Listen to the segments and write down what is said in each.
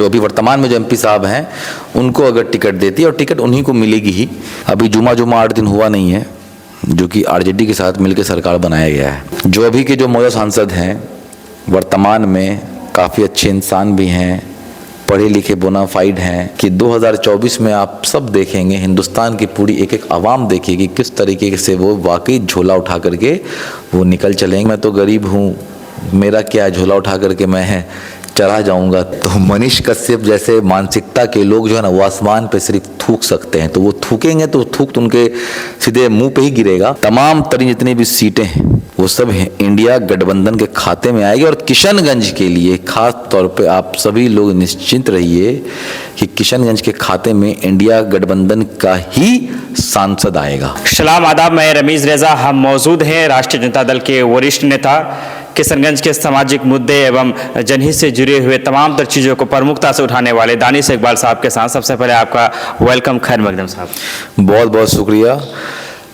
जो अभी वर्तमान में जो एमपी साहब हैं उनको अगर टिकट देती है, और टिकट उन्हीं को मिलेगी ही। अभी जुमा 8 दिन हुआ नहीं है जो कि आरजेडी के साथ मिलकर सरकार बनाया गया है। जो अभी के जो मौजूदा सांसद हैं वर्तमान में काफ़ी अच्छे इंसान भी हैं, पढ़े लिखे बोनाफाइड हैं, कि 2024 में आप सब देखेंगे, हिंदुस्तान की पूरी एक एक आवाम देखेगी किस तरीके से वो वाकई झोला उठा करके वो निकल चलेंगे। मैं तो गरीब हूँ, मेरा क्या है, झोला उठा करके मैं चढ़ा जाऊंगा। तो मनीष कश्यप जैसे मानसिकता के लोग जो है ना, वो आसमान पे सिर्फ थूक सकते हैं, तो वो थूकेंगे तो थूक तो उनके सीधे मुंह पे ही गिरेगा। तमाम तरीन जितनी भी सीटें हैं वो सब इंडिया गठबंधन के खाते में आएगी। और किशनगंज के लिए खास तौर पे आप सभी लोग निश्चिंत रहिए कि किशनगंज के खाते में इंडिया गठबंधन का ही सांसद आएगा। सलाम आदाब, मैं रमीज रेजा। हम मौजूद हैं राष्ट्रीय जनता दल के वरिष्ठ नेता, किशनगंज के सामाजिक मुद्दे एवं जनहित से जुड़े हुए तमाम तर चीज़ों को प्रमुखता से उठाने वाले दानिश इकबाल साहब के साथ सबसे पहले आपका वेलकम, खैर मकदम साहब। बहुत बहुत शुक्रिया,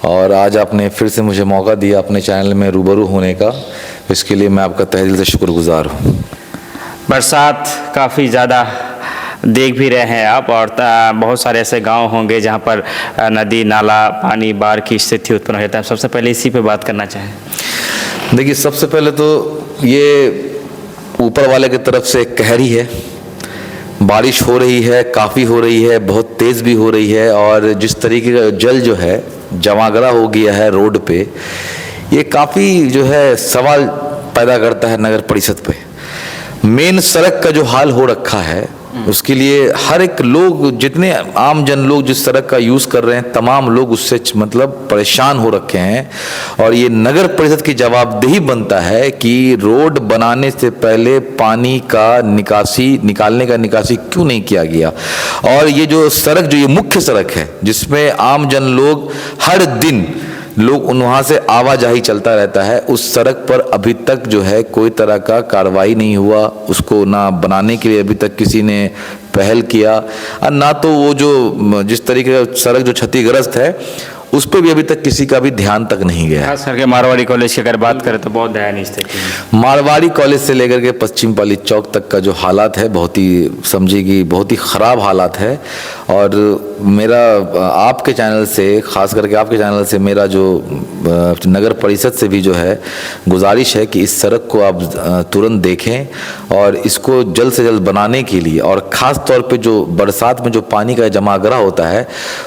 और आज आपने फिर से मुझे मौका दिया अपने चैनल में रूबरू होने का, इसके लिए मैं आपका तहे दिल से शुक्रगुजार हूँ। बरसात काफ़ी ज़्यादा देख भी रहे हैं आप, और बहुत सारे ऐसे गांव होंगे जहां पर नदी नाला पानी बाढ़ की स्थिति उत्पन्न हो जाता है। सबसे पहले इसी पे बात करना चाहें। देखिए, सबसे पहले तो ये ऊपर वाले की तरफ से एक कहर ही है। बारिश हो रही है, काफ़ी हो रही है, बहुत तेज़ भी हो रही है, और जिस तरीके का जल जो है जमागरा हो गया है रोड पे, ये काफ़ी जो है सवाल पैदा करता है नगर परिषद पे। मेन सड़क का जो हाल हो रखा है उसके लिए हर एक लोग, जितने आम जन लोग जिस सड़क का यूज़ कर रहे हैं, तमाम लोग उससे मतलब परेशान हो रखे हैं। और ये नगर परिषद की जवाबदेही बनता है कि रोड बनाने से पहले पानी का निकालने का निकासी क्यों नहीं किया गया। और ये जो सड़क, जो ये मुख्य सड़क है जिसमें आम जन लोग हर दिन लोग वहाँ से आवाजाही चलता रहता है, उस सड़क पर अभी तक जो है कोई तरह का कार्रवाई नहीं हुआ। उसको ना बनाने के लिए अभी तक किसी ने पहल किया, और ना तो वो जो जिस तरीके का सड़क जो क्षतिग्रस्त है उस पर भी अभी तक किसी का भी ध्यान तक नहीं गया। खास करके मारवाड़ी कॉलेज की अगर बात करें तो बहुत दयनीय स्थिति है। मारवाड़ी कॉलेज से लेकर के पश्चिम पाली चौक तक का जो हालात है, बहुत ही समझिए कि बहुत ही ख़राब हालात है। और मेरा आपके चैनल से, खास करके आपके चैनल से मेरा जो नगर परिषद से भी जो है गुजारिश है कि इस सड़क को आप तुरंत देखें और इसको जल्द से जल्द बनाने के लिए, और ख़ास तौर पे जो बरसात में जो पानी का जमागरा होता है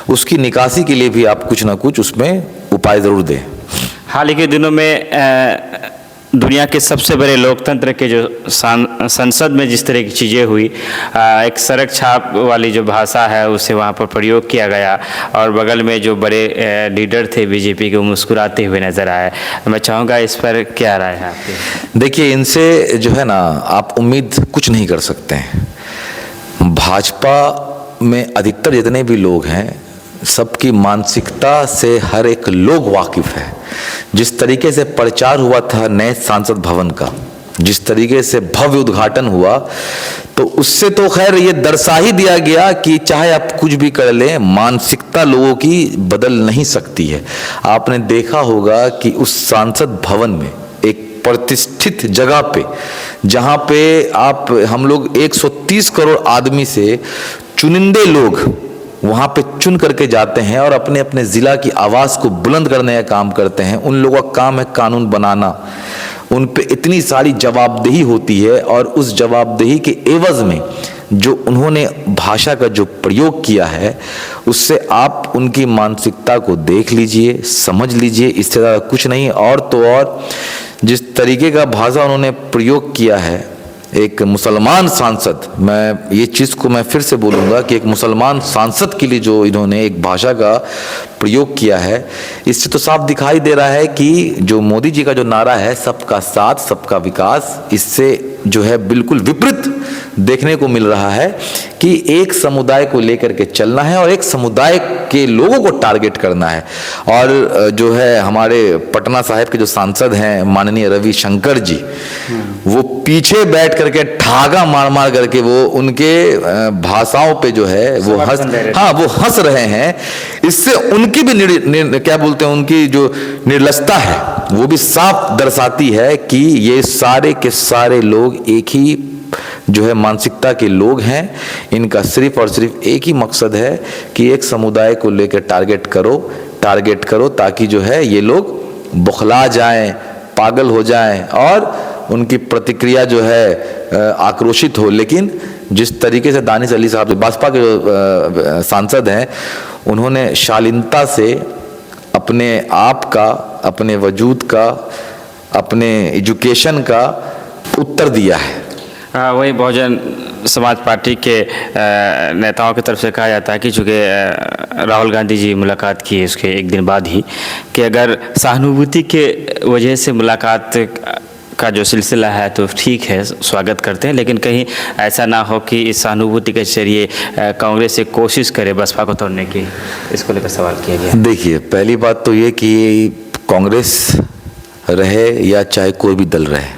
उसकी निकासी के लिए भी आप कुछ ना कुछ उसमें उपाय ज़रूर दें। हाल ही के दिनों में दुनिया के सबसे बड़े लोकतंत्र के जो संसद में जिस तरह की चीज़ें हुई, एक सड़क छाप वाली जो भाषा है उसे वहाँ पर प्रयोग किया गया, और बगल में जो बड़े लीडर थे बीजेपी के मुस्कुराते हुए नजर आए। मैं चाहूँगा इस पर क्या राय है आपकी? देखिए, इनसे जो है ना आप उम्मीद कुछ नहीं कर सकते हैं। भाजपा में अधिकतर जितने भी लोग हैं सबकी मानसिकता से हर एक लोग वाकिफ है। जिस तरीके से प्रचार हुआ था नए सांसद भवन का, जिस तरीके से भव्य उद्घाटन हुआ, तो उससे तो खैर ये दर्शा ही दिया गया कि चाहे आप कुछ भी कर लें, मानसिकता लोगों की बदल नहीं सकती है। आपने देखा होगा कि उस सांसद भवन में एक प्रतिष्ठित जगह पे, जहां पे हम लोग 130 करोड़ आदमी से चुनिंदे लोग वहाँ पे चुन करके जाते हैं और अपने अपने ज़िला की आवाज़ को बुलंद करने का काम करते हैं। उन लोगों का काम है कानून बनाना, उन पे इतनी सारी जवाबदेही होती है, और उस जवाबदेही के एवज में जो उन्होंने भाषा का जो प्रयोग किया है उससे आप उनकी मानसिकता को देख लीजिए, समझ लीजिए, इससे ज़्यादा कुछ नहीं। और तो और जिस तरीके का भाषा उन्होंने प्रयोग किया है, एक मुसलमान सांसद, मैं ये चीज़ को मैं फिर से बोलूँगा कि एक मुसलमान सांसद के लिए जो इन्होंने एक भाषा का प्रयोग किया है, इससे तो साफ दिखाई दे रहा है कि जो मोदी जी का जो नारा है सबका साथ सबका विकास, इससे जो है बिल्कुल विपरीत देखने को मिल रहा है कि एक समुदाय को लेकर के चलना है और एक समुदाय के लोगों को टारगेट करना है। और जो है हमारे पटना साहिब के जो सांसद हैं माननीय रविशंकर जी, वो पीछे बैठ करके ठागा मार मार करके वो उनके भाषाओं पे जो है वो हंस रहे हैं। इससे उनकी भी क्या बोलते हैं, उनकी जो निर्लजता है वो भी साफ दर्शाती है कि ये सारे के सारे लोग एक ही जो है मानसिकता के लोग हैं। इनका सिर्फ और सिर्फ एक ही मकसद है कि एक समुदाय को लेकर टारगेट करो ताकि जो है ये लोग बौखला जाएं, पागल हो जाएं और उनकी प्रतिक्रिया जो है आक्रोशित हो। लेकिन जिस तरीके से दानिश अली साहब भाजपा के जो सांसद हैं, उन्होंने शालीनता से अपने आप का, अपने वजूद का, अपने एजुकेशन का उत्तर दिया है। वही बहुजन समाज पार्टी के नेताओं की तरफ से कहा जाता है कि चूँकि राहुल गांधी जी मुलाकात किए उसके एक दिन बाद ही, कि अगर सहानुभूति के वजह से मुलाकात का जो सिलसिला है तो ठीक है, स्वागत करते हैं, लेकिन कहीं ऐसा ना हो कि इस सहानुभूति के जरिए कांग्रेस से कोशिश करे बसपा को तोड़ने की, इसको लेकर सवाल किया गया। देखिए, पहली बात तो ये कि कांग्रेस रहे या चाहे कोई भी दल रहे,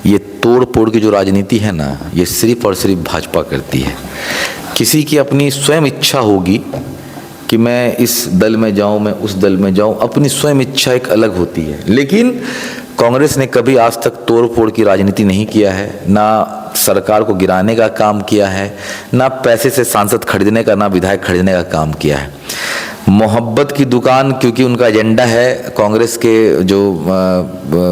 ये तोड़ फोड़ की जो राजनीति है ना, ये सिर्फ और सिर्फ भाजपा करती है। किसी की अपनी स्वयं इच्छा होगी कि मैं इस दल में जाऊं, मैं उस दल में जाऊं, अपनी स्वयं इच्छा एक अलग होती है। लेकिन कांग्रेस ने कभी आज तक तोड़ फोड़ की राजनीति नहीं किया है, ना सरकार को गिराने का काम किया है, ना पैसे से सांसद खरीदने का, ना विधायक खरीदने का काम किया है। मोहब्बत की दुकान, क्योंकि उनका एजेंडा है, कांग्रेस के जो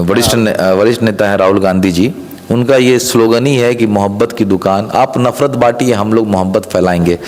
वरिष्ठ नेता हैं राहुल गांधी जी, उनका ये स्लोगन ही है कि मोहब्बत की दुकान, आप नफरत बांटिए, हम लोग मोहब्बत फैलाएंगे।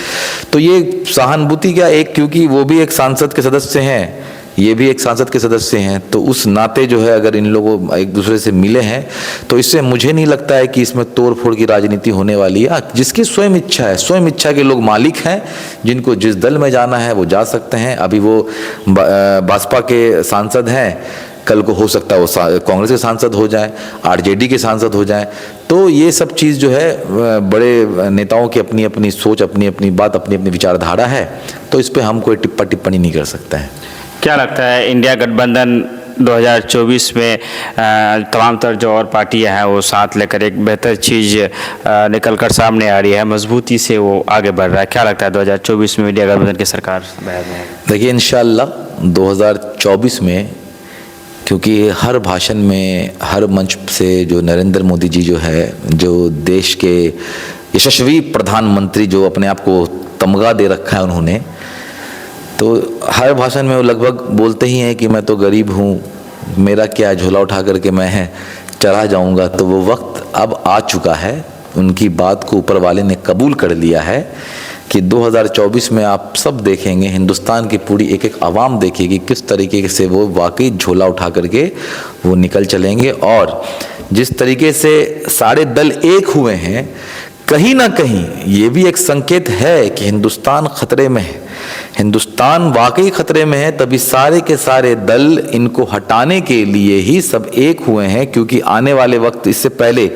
तो ये सहानुभूति क्या, एक क्योंकि वो भी एक सांसद के सदस्य हैं, ये भी एक सांसद के सदस्य हैं, तो उस नाते जो है अगर इन लोगों एक दूसरे से मिले हैं तो इससे मुझे नहीं लगता है कि इसमें तोड़ फोड़ की राजनीति होने वाली है। जिसकी स्वयं इच्छा है, स्वयं इच्छा के लोग मालिक हैं, जिनको जिस दल में जाना है वो जा सकते हैं। अभी वो भाजपा के सांसद हैं, कल को हो सकता है वो कांग्रेस के सांसद हो जाएं, आरजेडी के सांसद हो जाएं। तो ये सब चीज़ जो है बड़े नेताओं की अपनी अपनी सोच, अपनी अपनी बात, अपनी अपनी विचारधारा है, तो इस पर हम कोई टिप्पणी नहीं कर सकते हैं। क्या लगता है इंडिया गठबंधन 2024 में तमाम तर जो और पार्टियां हैं वो साथ लेकर एक बेहतर चीज़ निकल कर सामने आ रही है, मजबूती से वो आगे बढ़ रहा है, क्या लगता है 2024 में इंडिया गठबंधन की सरकार? देखिए, इंशाअल्लाह 2024 में, क्योंकि हर भाषण में, हर मंच से जो नरेंद्र मोदी जी जो है, जो देश के यशस्वी प्रधानमंत्री जो अपने आप को तमगा दे रखा है उन्होंने, तो हर भाषण में वो लगभग बोलते ही हैं कि मैं तो गरीब हूँ, मेरा क्या, झोला उठा करके मैं चढ़ा जाऊँगा। तो वो वक्त अब आ चुका है, उनकी बात को ऊपर वाले ने कबूल कर लिया है कि 2024 में आप सब देखेंगे, हिंदुस्तान की पूरी एक एक आवाम देखेगी किस तरीके से वो वाकई झोला उठा करके वो निकल चलेंगे। और जिस तरीके से सारे दल एक हुए हैं, कहीं ना कहीं ये भी एक संकेत है कि हिंदुस्तान खतरे में है, हिंदुस्तान वाकई खतरे में है। तभी सारे के सारे दल इनको हटाने के लिए ही सब एक हुए हैं, क्योंकि आने वाले वक्त, इससे पहले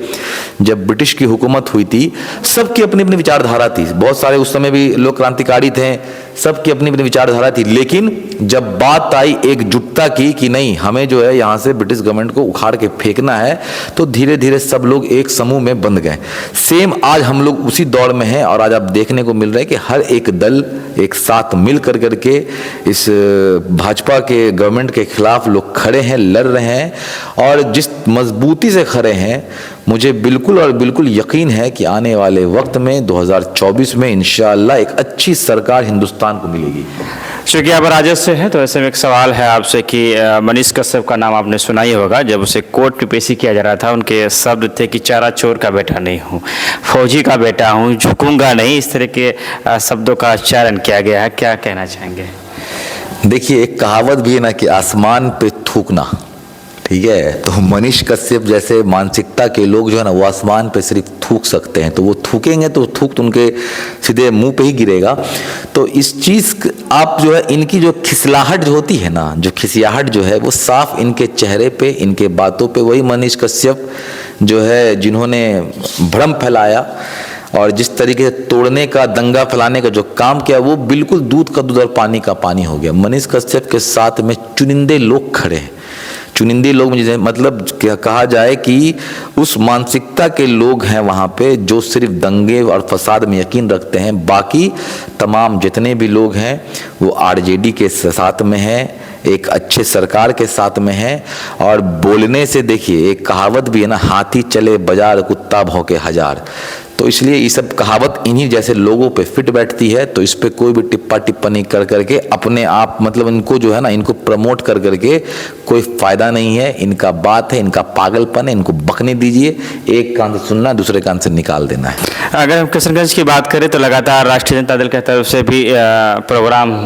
जब ब्रिटिश की हुकूमत हुई थी, सबकी अपनी अपनी विचारधारा थी, बहुत सारे उस समय भी लोग क्रांतिकारी थे, सबकी अपनी अपनी विचारधारा थी। लेकिन जब बात आई एकजुटता की कि नहीं, हमें जो है यहाँ से ब्रिटिश गवर्नमेंट को उखाड़ के फेंकना है, तो धीरे धीरे सब लोग एक समूह में बंध गए। सेम आज हम लोग उसी दौड़ में हैं, और आज आप देखने को मिल रहा है कि हर एक दल एक साथ मिल करके इस भाजपा के गवर्नमेंट के खिलाफ लोग खड़े हैं, लड़ रहे हैं। और जिस मजबूती से खड़े हैं, मुझे बिल्कुल और बिल्कुल यकीन है कि आने वाले वक्त में 2024 में इंशाअल्लाह एक अच्छी सरकार हिंदुस्तान को मिलेगी। चूँकि आप राजद से हैं, तो ऐसे में एक सवाल है आपसे कि मनीष कश्यप का नाम आपने सुना ही होगा। जब उसे कोर्ट में पेशी किया जा रहा था, उनके शब्द थे कि चारा चोर का बेटा नहीं हूँ, फौजी का बेटा हूँ, झुकूंगा नहीं, इस तरह के शब्दों का उच्चारण किया गया है, क्या कहना चाहेंगे? देखिए, एक कहावत भी है ना कि आसमान पे थूकना, ठीक है, तो मनीष कश्यप जैसे मानसिकता के लोग जो है ना, वो आसमान पे सिर्फ थूक सकते हैं, तो वो थूकेंगे तो थूक तो उनके सीधे मुंह पे ही गिरेगा। तो इस चीज़ आप जो है, इनकी जो खिसलाहट जो होती है ना, जो खिसियाहट जो है, वो साफ इनके चेहरे पे, इनके बातों पे, वही मनीष कश्यप जो है जिन्होंने भ्रम फैलाया और जिस तरीके से तोड़ने का, दंगा फैलाने का जो काम किया, वो बिल्कुल दूध का दूध और पानी का पानी हो गया। मनीष कश्यप के साथ में चुनिंदे लोग खड़े हैं, चुनिंदे लोग मुझे मतलब क्या कहा जाए कि उस मानसिकता के लोग हैं वहाँ पे जो सिर्फ दंगे और फसाद में यकीन रखते हैं। बाकी तमाम जितने भी लोग हैं वो आरजेडी के साथ में हैं, एक अच्छे सरकार के साथ में हैं। और बोलने से देखिए, एक कहावत भी है ना, हाथी चले बाजार कुत्ता भौंके हजार। तो इसलिए ये सब कहावत इन्हीं जैसे लोगों पे फिट बैठती है। तो इस पे कोई भी टिप्पणी कर करके अपने आप मतलब इनको जो है ना, इनको प्रमोट कर करके कोई फायदा नहीं है। इनका बात है, इनका पागलपन है, इनको बकने दीजिए। एक कान से सुनना, दूसरे कान से निकाल देना है। अगर हम किशनगंज की बात करें तो लगातार राष्ट्रीय जनता दल की तरफ से भी प्रोग्राम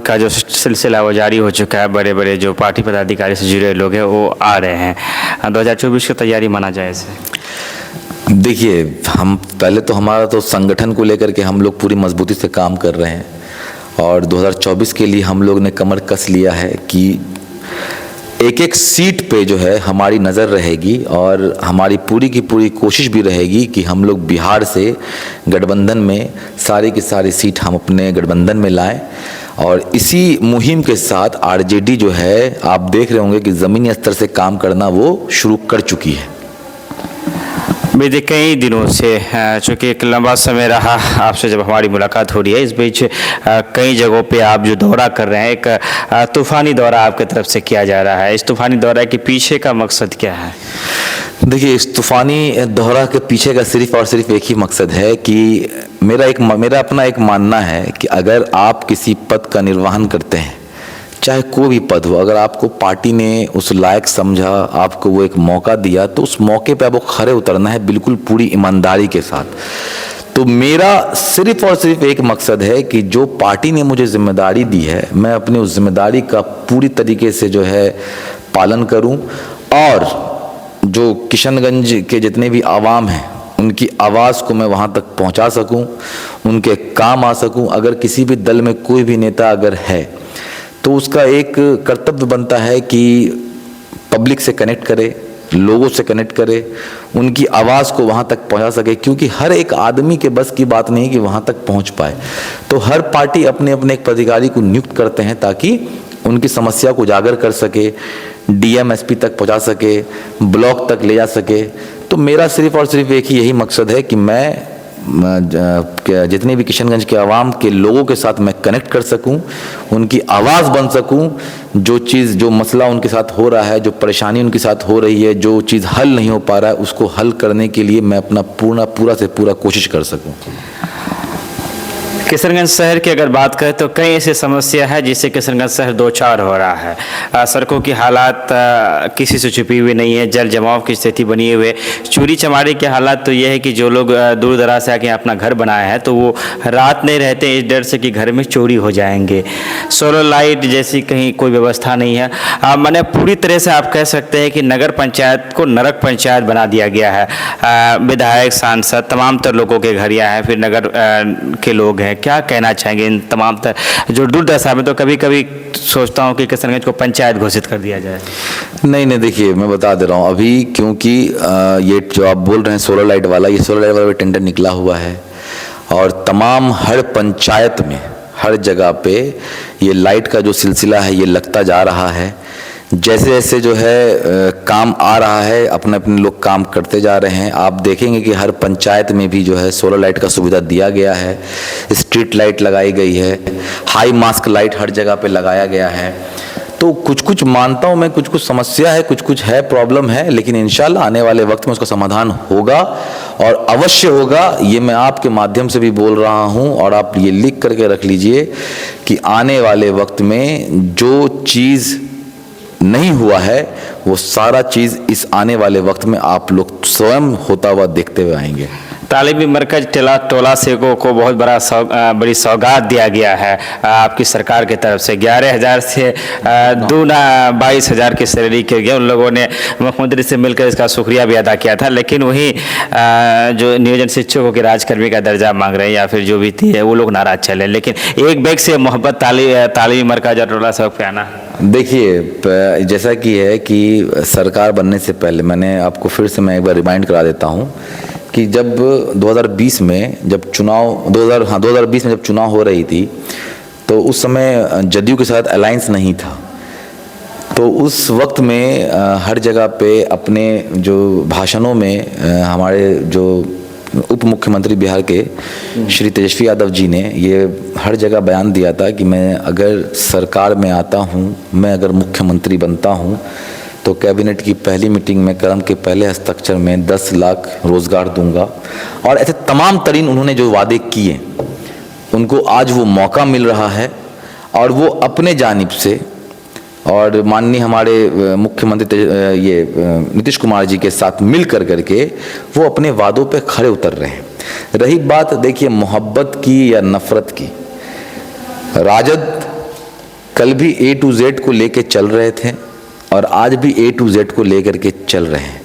का जो सिलसिला वो जारी हो चुका है। बड़े बड़े जो पार्टी पदाधिकारी से जुड़े लोग हैं वो आ रहे हैं। 2024 की तैयारी माना जाए इसे? देखिए, हम पहले तो हमारा तो संगठन को लेकर के हम लोग पूरी मजबूती से काम कर रहे हैं और 2024 के लिए हम लोग ने कमर कस लिया है कि एक एक सीट पे जो है हमारी नज़र रहेगी और हमारी पूरी की पूरी कोशिश भी रहेगी कि हम लोग बिहार से गठबंधन में सारी की सारी सीट हम अपने गठबंधन में लाएं। और इसी मुहिम के साथ आरजेडी जो है, आप देख रहे होंगे कि ज़मीनी स्तर से काम करना वो शुरू कर चुकी है। बीते कई दिनों से चूँकि एक लंबा समय रहा आपसे जब हमारी मुलाकात हो रही है, इस बीच कई जगहों पे आप जो दौरा कर रहे हैं, एक तूफ़ानी दौरा आपकी तरफ से किया जा रहा है। इस तूफ़ानी दौरा के पीछे का मकसद क्या है? देखिए, इस तूफ़ानी दौरा के पीछे का सिर्फ और सिर्फ एक ही मकसद है कि मेरा अपना एक मानना है कि अगर आप किसी पद का निर्वहन करते हैं, चाहे कोई भी पद हो, अगर आपको पार्टी ने उस लायक समझा, आपको वो एक मौका दिया, तो उस मौके पे आपको खरे उतरना है बिल्कुल पूरी ईमानदारी के साथ। तो मेरा सिर्फ और सिर्फ एक मकसद है कि जो पार्टी ने मुझे जिम्मेदारी दी है, मैं अपनी उस जिम्मेदारी का पूरी तरीके से जो है पालन करूं और जो किशनगंज के जितने भी आवाम हैं उनकी आवाज़ को मैं वहाँ तक पहुँचा सकूँ, उनके काम आ सकूँ। अगर किसी भी दल में कोई भी नेता अगर है तो उसका एक कर्तव्य बनता है कि पब्लिक से कनेक्ट करे, लोगों से कनेक्ट करे, उनकी आवाज़ को वहाँ तक पहुँचा सके, क्योंकि हर एक आदमी के बस की बात नहीं कि वहाँ तक पहुँच पाए। तो हर पार्टी अपने अपने एक पदाधिकारी को नियुक्त करते हैं ताकि उनकी समस्या को उजागर कर सके, डीएम एसपी तक पहुँचा सके, ब्लॉक तक ले जा सके। तो मेरा सिर्फ और सिर्फ एक ही यही मकसद है कि मैं जितने भी किशनगंज के आवाम के लोगों के साथ मैं कनेक्ट कर सकूं, उनकी आवाज़ बन सकूं। जो चीज़, जो मसला उनके साथ हो रहा है, जो परेशानी उनके साथ हो रही है, जो चीज़ हल नहीं हो पा रहा है, उसको हल करने के लिए मैं अपना पूरा से पूरा कोशिश कर सकूं। किशनगंज शहर की अगर बात करें तो कई ऐसी समस्या है जिससे किशनगंज शहर दो चार हो रहा है। सड़कों की हालात किसी से छुपी हुई नहीं है, जल जमाव की स्थिति बनी हुई है। चोरी चमारी के हालात तो ये है कि जो लोग दूर दराज से आके अपना घर बनाए हैं तो वो रात नहीं रहते इस डर से कि घर में चोरी हो जाएंगे। सोलर लाइट जैसी कहीं कोई व्यवस्था नहीं है। मैंने पूरी तरह से आप कह सकते हैं कि नगर पंचायत को नरक पंचायत बना दिया गया है। विधायक, सांसद, तमाम तर लोगों के घर यहाँ हैं, फिर नगर के लोग हैं। क्या कहना चाहेंगे इन तमाम जो दुर्दशा में? तो कभी कभी सोचता हूँ कि किशनगंज को पंचायत घोषित कर दिया जाए। नहीं, देखिए मैं बता दे रहा हूँ अभी, क्योंकि ये जो आप बोल रहे हैं सोलर लाइट वाला, ये सोलर लाइट वाला टेंडर निकला हुआ है और तमाम हर पंचायत में हर जगह पे ये लाइट का जो सिलसिला है ये लगता जा रहा है। जैसे जैसे जो है काम आ रहा है, अपने अपने लोग काम करते जा रहे हैं। आप देखेंगे कि हर पंचायत में भी जो है सोलर लाइट का सुविधा दिया गया है, स्ट्रीट लाइट लगाई गई है, हाई मास्क लाइट हर जगह पे लगाया गया है। तो कुछ कुछ मानता हूँ मैं, कुछ कुछ समस्या है, कुछ कुछ है, प्रॉब्लम है, लेकिन इंशाल्लाह आने वाले वक्त में उसका समाधान होगा और अवश्य होगा। ये मैं आपके माध्यम से भी बोल रहा हूँ और आप ये लिख करके रख लीजिए कि आने वाले वक्त में जो चीज़ नहीं हुआ है वो सारा चीज़ इस आने वाले वक्त में आप लोग स्वयं होता हुआ देखते हुए आएंगे। तालीमी मरकज टोला सेको को बहुत बड़ी सौगात दिया गया है आपकी सरकार की तरफ से। 11,000 से 22,000 की सैलरी के गए। उन लोगों ने मुख्यमंत्री से मिलकर इसका शुक्रिया भी अदा किया था, लेकिन वही जो नियोजन शिक्षकों के राजकर्मी का दर्जा मांग रहे हैं या फिर जो भी थी है वो लोग नाराज चले। लेकिन एक बैग से मोहब्बत तालीमी मरकज और टोला सेवक पे आना। देखिए, जैसा कि है कि सरकार बनने से पहले मैंने आपको फिर से मैं एक बार रिमाइंड करा देता हूँ कि जब 2020 में जब चुनाव 2020 में जब चुनाव हो रही थी तो उस समय जदयू के साथ अलायंस नहीं था। तो उस वक्त में हर जगह पे अपने जो भाषणों में हमारे जो उप मुख्यमंत्री बिहार के श्री तेजस्वी यादव जी ने ये हर जगह बयान दिया था कि मैं अगर सरकार में आता हूँ, मैं अगर मुख्यमंत्री बनता हूँ तो कैबिनेट की पहली मीटिंग में कदम के पहले हस्ताक्षर में 10 लाख रोजगार दूंगा। और ऐसे तमाम तरीन उन्होंने जो वादे किए उनको आज वो मौका मिल रहा है और वो अपने जानिब से और माननीय हमारे मुख्यमंत्री नीतीश कुमार जी के साथ मिल करके वो अपने वादों पे खरे उतर रहे हैं। रही बात देखिए मोहब्बत की या नफरत की, राजद कल भी A to Z को लेके चल रहे थे और आज भी A to Z को लेकर के चल रहे हैं।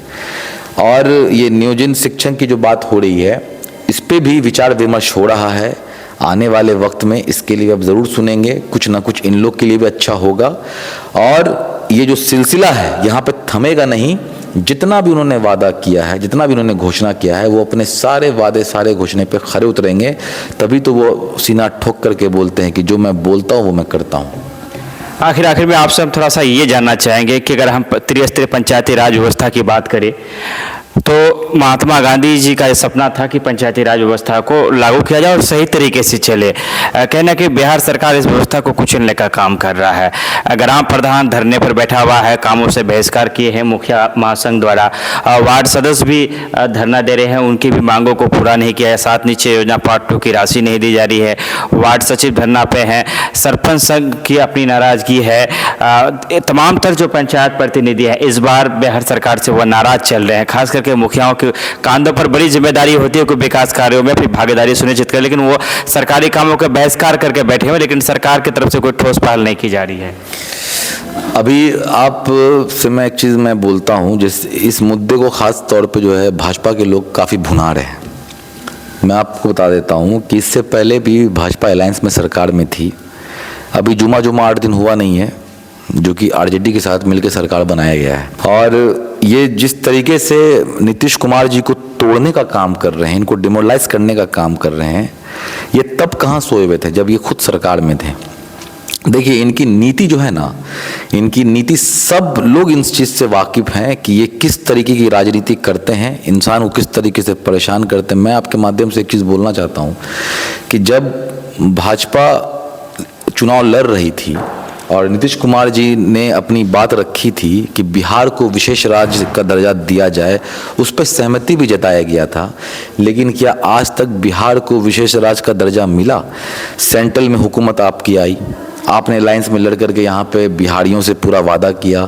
और ये नियोजन शिक्षण की जो बात हो रही है इस पे भी विचार विमर्श हो रहा है। आने वाले वक्त में इसके लिए अब ज़रूर सुनेंगे, कुछ ना कुछ इन लोग के लिए भी अच्छा होगा। और ये जो सिलसिला है यहाँ पे थमेगा नहीं। जितना भी उन्होंने वादा किया है, जितना भी उन्होंने घोषणा किया है, वो अपने सारे वादे सारे घोषणे पे खरे उतरेंगे। तभी तो वो सीना ठोक करके बोलते हैं कि जो मैं बोलता हूँ वो मैं करता हूँ। आखिर में आपसे हम थोड़ा सा ये जानना चाहेंगे कि अगर हम त्रिस्तरीय पंचायती राज व्यवस्था की बात करें तो महात्मा गांधी जी का ये सपना था कि पंचायती राज व्यवस्था को लागू किया जाए और सही तरीके से चले। कहना कि बिहार सरकार इस व्यवस्था को कुचलने का काम कर रहा है। ग्राम प्रधान धरने पर बैठा हुआ है, कामों से बहिष्कार किए हैं मुखिया महासंघ द्वारा। वार्ड सदस्य भी धरना दे रहे हैं, उनकी भी मांगों को पूरा नहीं किया है। साथ नीचे योजना पार्ट 2 की राशि नहीं दी जा रही है। वार्ड सचिव धरना पे हैं, सरपंच संघ की अपनी नाराजगी है। तमाम तर जो पंचायत प्रतिनिधि है इस बार बिहार सरकार से वह नाराज चल रहे हैं। खास करके मुखियाओं के कांधों पर बड़ी जिम्मेदारी होती है कि विकास कार्यों में अपनी भागीदारी सुनिश्चित करें, लेकिन वो सरकारी कामों का बहिष्कार करके बैठे हुए, लेकिन सरकार की तरफ से कोई ठोस पहल नहीं की जा रही है। अभी आप से मैं एक चीज़ मैं बोलता हूँ, जिस इस मुद्दे को खास तौर पे जो है भाजपा के लोग काफ़ी भुना रहे हैं। मैं आपको बता देता हूँ कि इससे पहले भी भाजपा अलायंस में सरकार में थी। अभी जुमा 8 दिन हुआ नहीं है जो कि आरजेडी के साथ मिलकर सरकार बनाया गया है। और ये जिस तरीके से नीतीश कुमार जी को तोड़ने का काम कर रहे हैं, इनको डिमोरलाइज करने का काम कर रहे हैं, ये तब कहाँ सोए हुए थे जब ये खुद सरकार में थे। देखिए इनकी नीति जो है ना, इनकी नीति सब लोग इस चीज़ से वाकिफ़ हैं कि ये किस तरीके की राजनीति करते हैं, इंसान को किस तरीके से परेशान करते हैं। मैं आपके माध्यम से एक चीज़ बोलना चाहता हूँ कि जब भाजपा चुनाव लड़ रही थी और नीतीश कुमार जी ने अपनी बात रखी थी कि बिहार को विशेष राज्य का दर्जा दिया जाए, उस पर सहमति भी जताया गया था। लेकिन क्या आज तक बिहार को विशेष राज्य का दर्जा मिला? सेंट्रल में हुकूमत आपकी आई, आपने अलायंस में लड़ करके यहाँ पे बिहारियों से पूरा वादा किया,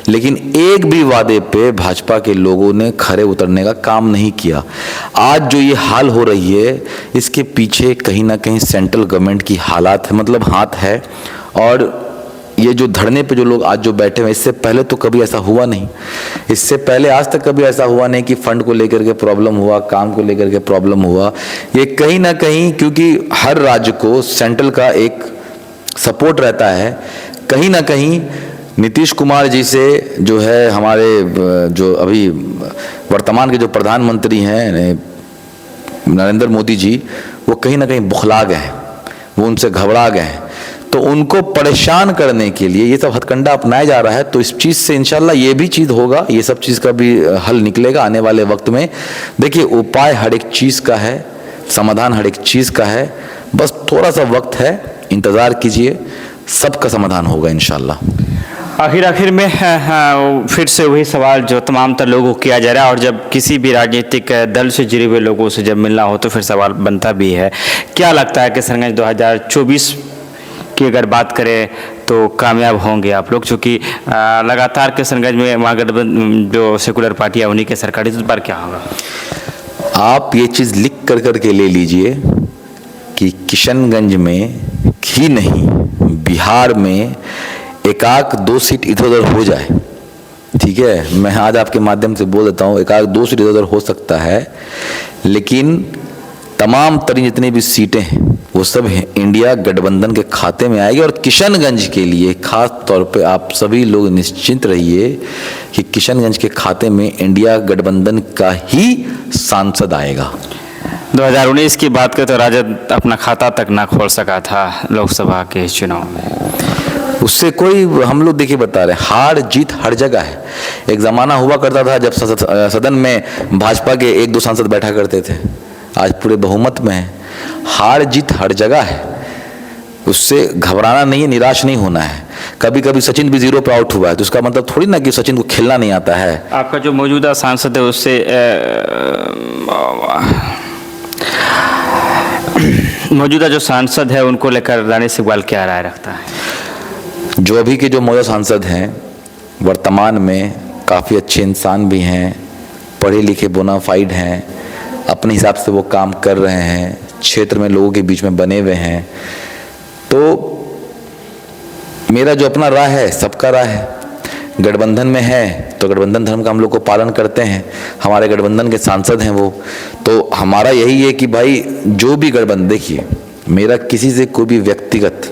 लेकिन एक भी वादे पे भाजपा के लोगों ने खरे उतरने का काम नहीं किया। आज जो ये हाल हो रही है इसके पीछे कहीं ना कहीं सेंट्रल गवर्नमेंट की हालात है, मतलब हाथ है। और ये जो धरने पे जो लोग आज जो बैठे हुए, इससे पहले तो कभी ऐसा हुआ नहीं। इससे पहले आज तक कभी ऐसा हुआ नहीं कि फंड को लेकर के प्रॉब्लम हुआ, काम को लेकर के प्रॉब्लम हुआ। ये कहीं ना कहीं क्योंकि हर राज्य को सेंट्रल का एक सपोर्ट रहता है, कहीं ना कहीं नीतीश कुमार जी से जो है हमारे जो अभी वर्तमान के जो प्रधानमंत्री हैं नरेंद्र मोदी जी, वो कहीं ना कहीं बुखला गए हैं, वो उनसे घबरा गए हैं। तो उनको परेशान करने के लिए ये सब हथकंडा अपनाया जा रहा है। तो इस चीज़ से इंशाल्लाह ये भी चीज़ होगा, ये सब चीज़ का भी हल निकलेगा आने वाले वक्त में। देखिए उपाय हर एक चीज़ का है, समाधान हर एक चीज़ का है, बस थोड़ा सा वक्त है, इंतज़ार कीजिए, सबका समाधान होगा इंशाल्लाह। आखिर में फिर से वही सवाल जो तमाम तर लोगों को किया जा रहा है, और जब किसी भी राजनीतिक दल से जुड़े हुए लोगों से जब मिलना हो तो फिर सवाल बनता भी है, क्या लगता है कि किशनगंज 2024 की अगर बात करें तो कामयाब होंगे आप लोग? चूँकि लगातार किशनगंज में महागठबंधन जो सेकुलर पार्टी है उन्हीं के सरकारी, इस बार क्या होगा? आप ये चीज़ लिख कर के ले लीजिए कि किशनगंज में ही नहीं, बिहार में एकाक 2 सीट इधर उधर हो जाए, ठीक है। मैं आज आपके माध्यम से बोल देता हूँ, एकाक 2 सीट इधर उधर हो सकता है, लेकिन तमाम तरीन जितनी भी सीटें हैं वो सब इंडिया गठबंधन के खाते में आएगी। और किशनगंज के लिए खास तौर पे आप सभी लोग निश्चिंत रहिए कि किशनगंज के खाते में इंडिया गठबंधन का ही सांसद आएगा। 2019 की बात करें तो राजद अपना खाता तक ना खोल सका था लोकसभा के चुनाव में। उससे कोई, हम लोग देखिए बता रहे हैं, हार जीत हर जगह है। एक ज़माना हुआ करता था जब सदन में भाजपा के 1-2 सांसद बैठा करते थे, आज पूरे बहुमत में है। हार जीत हर जगह है, उससे घबराना नहीं है, निराश नहीं होना है। कभी कभी सचिन भी 0 पे आउट हुआ है, तो उसका मतलब थोड़ी ना कि सचिन को खेलना नहीं आता है। आपका जो मौजूदा सांसद है उससे मौजूदा जो सांसद है उनको लेकर दानिश इकबाल क्या राय रखता है? जो अभी के जो मौजूदा सांसद हैं वर्तमान में काफ़ी अच्छे इंसान भी हैं, पढ़े लिखे बोनाफाइड हैं, अपने हिसाब से वो काम कर रहे हैं, क्षेत्र में लोगों के बीच में बने हुए हैं। तो मेरा जो अपना राय है, सबका राय है, गठबंधन में है तो गठबंधन धर्म का हम लोग को पालन करते हैं, हमारे गठबंधन के सांसद हैं वो। तो हमारा यही है कि भाई जो भी गठबंधन, देखिए मेरा किसी से कोई भी व्यक्तिगत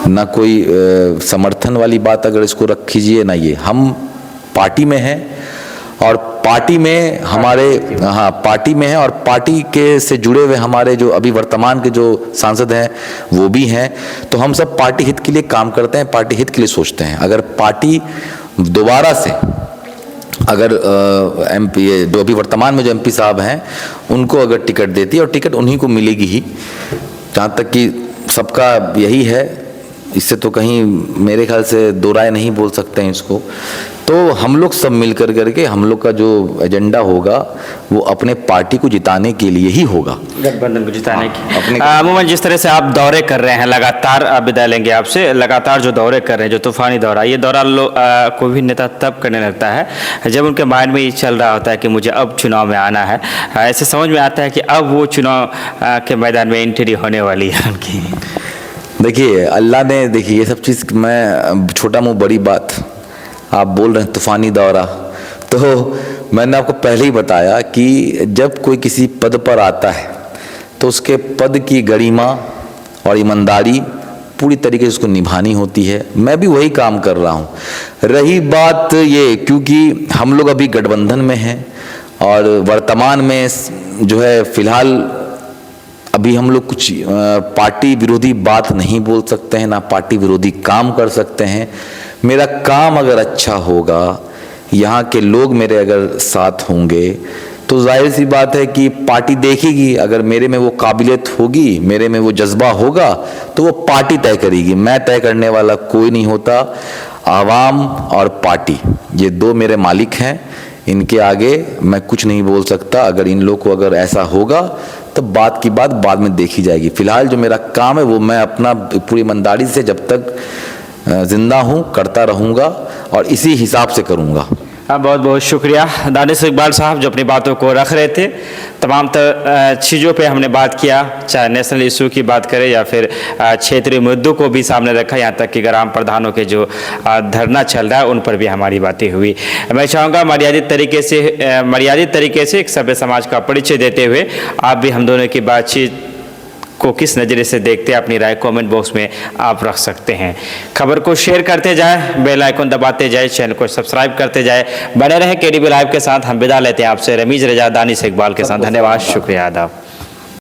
ना कोई समर्थन वाली बात अगर इसको रख कीजिए ना, ये हम पार्टी में हैं और पार्टी में हमारे, हाँ पार्टी में है और पार्टी के से जुड़े हुए हमारे जो अभी वर्तमान के जो सांसद हैं वो भी हैं। तो हम सब पार्टी हित के लिए काम करते हैं, पार्टी हित के लिए सोचते हैं। अगर पार्टी दोबारा से अगर एमपी जो अभी वर्तमान में जो एमपी साहब हैं उनको अगर टिकट देती है, और टिकट उन्हीं को मिलेगी ही, जहाँ तक कि सबका यही है, इससे तो कहीं मेरे ख्याल से दो राय नहीं बोल सकते हैं इसको। तो हम लोग सब मिलकर करके हम लोग का जो एजेंडा होगा वो अपने पार्टी को जिताने के लिए ही होगा, गठबंधन को जिताने की। अपने अमूमन जिस तरह से आप दौरे कर रहे हैं लगातार, आप विदाई लेंगे आपसे, लगातार जो दौरे कर रहे हैं, जो तूफानी दौरा, ये दौरा कोई भी नेता तब करने लगता है जब उनके माइंड में ये चल रहा होता है कि मुझे अब चुनाव में आना है। ऐसे समझ में आता है कि अब वो चुनाव के मैदान में एंट्री होने वाली है उनकी। देखिए अल्लाह ने, देखिए ये सब चीज़, मैं छोटा मुँह बड़ी बात, आप बोल रहे हैं तूफानी दौरा, तो मैंने आपको पहले ही बताया कि जब कोई किसी पद पर आता है तो उसके पद की गरिमा और ईमानदारी पूरी तरीके से उसको निभानी होती है। मैं भी वही काम कर रहा हूँ। रही बात ये, क्योंकि हम लोग अभी गठबंधन में हैं और वर्तमान में जो है फिलहाल अभी हम लोग कुछ पार्टी विरोधी बात नहीं बोल सकते हैं, ना पार्टी विरोधी काम कर सकते हैं। मेरा काम अगर अच्छा होगा, यहाँ के लोग मेरे अगर साथ होंगे, तो जाहिर सी बात है कि पार्टी देखेगी। अगर मेरे में वो काबिलियत होगी, मेरे में वो जज्बा होगा, तो वो पार्टी तय करेगी। मैं तय करने वाला कोई नहीं होता। आवाम और पार्टी ये दो मेरे मालिक हैं, इनके आगे मैं कुछ नहीं बोल सकता। अगर इन लोग को अगर ऐसा होगा तो बात की बात बाद में देखी जाएगी। फिलहाल जो मेरा काम है वो मैं अपना पूरी ईमानदारी से जब तक जिंदा हूँ करता रहूँगा और इसी हिसाब से करूँगा। बहुत बहुत शुक्रिया दानिश इकबाल साहब जो अपनी बातों को रख रहे थे। तमाम चीज़ों पे हमने बात किया, चाहे नेशनल इशू की बात करें या फिर क्षेत्रीय मुद्दों को भी सामने रखा, यहाँ तक कि ग्राम प्रधानों के जो धरना चल रहा है उन पर भी हमारी बातें हुई। मैं चाहूँगा मर्यादित तरीके से एक सभ्य समाज का परिचय देते हुए आप भी हम दोनों की बातचीत को किस नज़रिए से देखते हैं, अपनी राय कमेंट बॉक्स में आप रख सकते हैं। खबर को शेयर करते जाएं, बेल आइकन दबाते जाएं, चैनल को सब्सक्राइब करते जाएं। बने रहें केडीबी लाइव के साथ। हम विदा लेते हैं आपसे, रमीज रजा, दानिश इकबाल के साथ। धन्यवाद, शुक्रिया, आदाब।